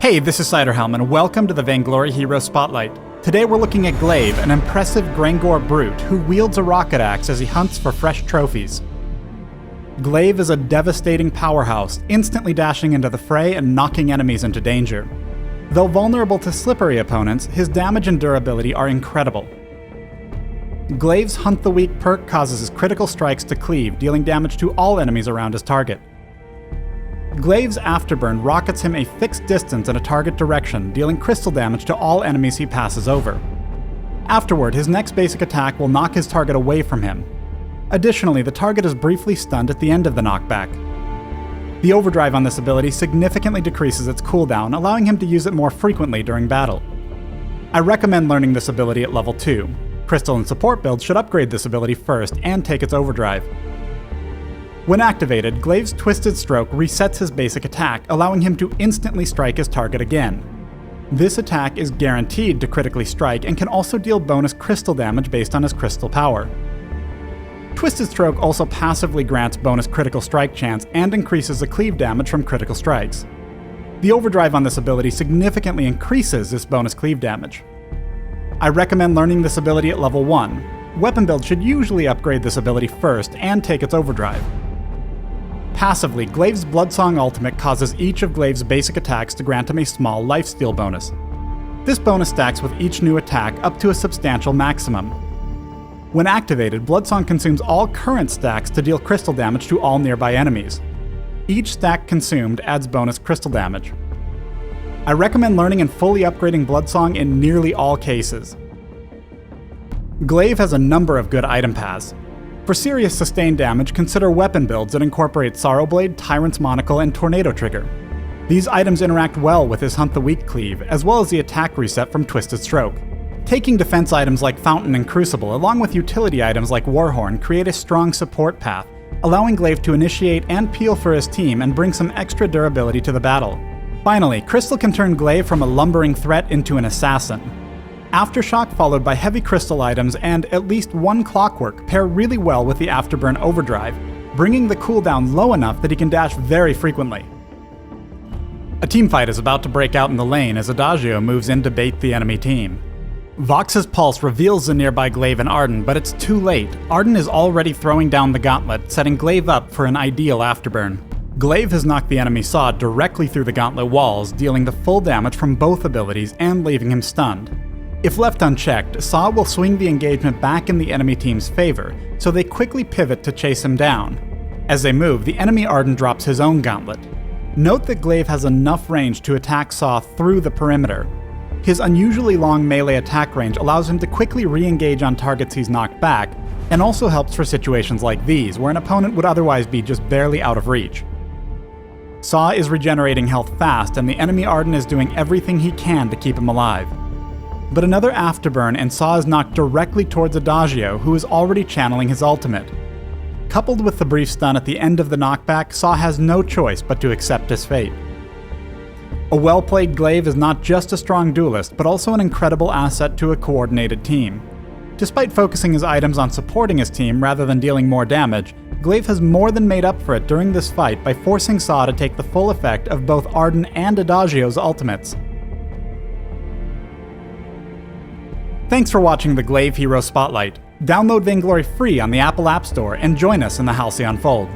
Hey, this is Ciderhelm, and welcome to the Vainglory Hero Spotlight. Today we're looking at Glaive, an impressive Grangor brute who wields a rocket axe as he hunts for fresh trophies. Glaive is a devastating powerhouse, instantly dashing into the fray and knocking enemies into danger. Though vulnerable to slippery opponents, his damage and durability are incredible. Glaive's Hunt the Weak perk causes his critical strikes to cleave, dealing damage to all enemies around his target. Glaive's Afterburn rockets him a fixed distance in a target direction, dealing crystal damage to all enemies he passes over. Afterward, his next basic attack will knock his target away from him. Additionally, the target is briefly stunned at the end of the knockback. The overdrive on this ability significantly decreases its cooldown, allowing him to use it more frequently during battle. I recommend learning this ability at level 2. Crystal and support builds should upgrade this ability first and take its overdrive. When activated, Glaive's Twisted Stroke resets his basic attack, allowing him to instantly strike his target again. This attack is guaranteed to critically strike and can also deal bonus crystal damage based on his crystal power. Twisted Stroke also passively grants bonus critical strike chance and increases the cleave damage from critical strikes. The overdrive on this ability significantly increases this bonus cleave damage. I recommend learning this ability at level 1. Weapon build should usually upgrade this ability first and take its overdrive. Passively, Glaive's Bloodsong ultimate causes each of Glaive's basic attacks to grant him a small lifesteal bonus. This bonus stacks with each new attack up to a substantial maximum. When activated, Bloodsong consumes all current stacks to deal crystal damage to all nearby enemies. Each stack consumed adds bonus crystal damage. I recommend learning and fully upgrading Bloodsong in nearly all cases. Glaive has a number of good item paths. For serious sustained damage, consider weapon builds that incorporate Sorrowblade, Tyrant's Monocle, and Tornado Trigger. These items interact well with his Hunt the Weak cleave, as well as the attack reset from Twisted Stroke. Taking defense items like Fountain and Crucible, along with utility items like Warhorn, create a strong support path, allowing Glaive to initiate and peel for his team and bring some extra durability to the battle. Finally, Crystal can turn Glaive from a lumbering threat into an assassin. Aftershock followed by heavy crystal items and at least one clockwork pair really well with the Afterburn overdrive, bringing the cooldown low enough that he can dash very frequently. A teamfight is about to break out in the lane as Adagio moves in to bait the enemy team. Vox's Pulse reveals the nearby Glaive and Arden, but it's too late. Arden is already throwing down the gauntlet, setting Glaive up for an ideal Afterburn. Glaive has knocked the enemy Saw directly through the gauntlet walls, dealing the full damage from both abilities and leaving him stunned. If left unchecked, Saw will swing the engagement back in the enemy team's favor, so they quickly pivot to chase him down. As they move, the enemy Arden drops his own gauntlet. Note that Glaive has enough range to attack Saw through the perimeter. His unusually long melee attack range allows him to quickly re-engage on targets he's knocked back, and also helps for situations like these, where an opponent would otherwise be just barely out of reach. Saw is regenerating health fast, and the enemy Arden is doing everything he can to keep him alive. But another Afterburn and Saw is knocked directly towards Adagio, who is already channeling his ultimate. Coupled with the brief stun at the end of the knockback, Saw has no choice but to accept his fate. A well-played Glaive is not just a strong duelist, but also an incredible asset to a coordinated team. Despite focusing his items on supporting his team rather than dealing more damage, Glaive has more than made up for it during this fight by forcing Saw to take the full effect of both Arden and Adagio's ultimates. Thanks for watching the Glaive Hero Spotlight. Download Vainglory free on the Apple App Store and join us in the Halcyon Fold.